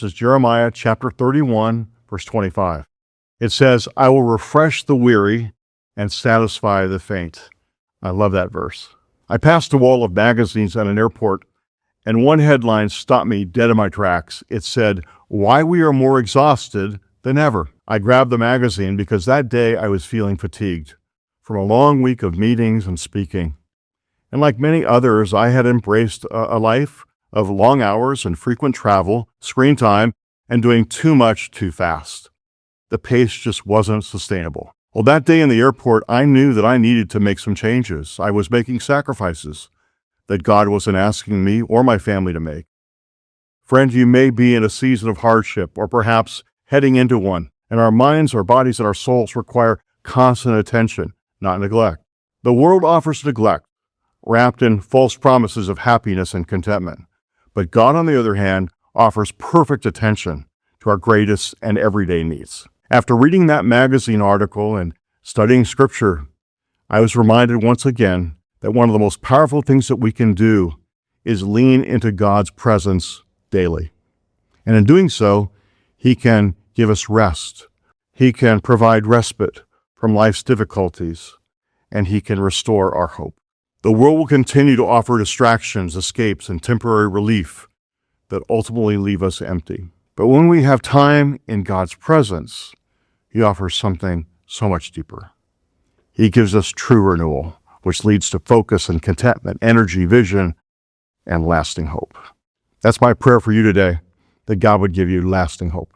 verse is Jeremiah chapter 31, verse 25. It says, I will refresh the weary and satisfy the faint. I love that verse. I passed a wall of magazines at an airport, and one headline stopped me dead in my tracks. It said, Why we are more exhausted than ever. I grabbed the magazine because that day I was feeling fatigued from a long week of meetings and speaking. And like many others, I had embraced a life of long hours and frequent travel, screen time, and doing too much too fast. The pace just wasn't sustainable. Well, that day in the airport, I knew that I needed to make some changes. I was making sacrifices that God wasn't asking me or my family to make. Friend, you may be in a season of hardship or perhaps heading into one, and our minds, our bodies, and our souls require constant attention, not neglect. The world offers neglect, wrapped in false promises of happiness and contentment. But God, on the other hand, offers perfect attention to our greatest and everyday needs. After reading that magazine article and studying Scripture, I was reminded once again that one of the most powerful things that we can do is lean into God's presence daily. And in doing so, He can give us rest. He can provide respite from life's difficulties, and He can restore our hope. The world will continue to offer distractions, escapes, and temporary relief that ultimately leave us empty. But when we have time in God's presence, He offers something so much deeper. He gives us true renewal, which leads to focus and contentment, energy, vision, and lasting hope. That's my prayer for you today, that God would give you lasting hope.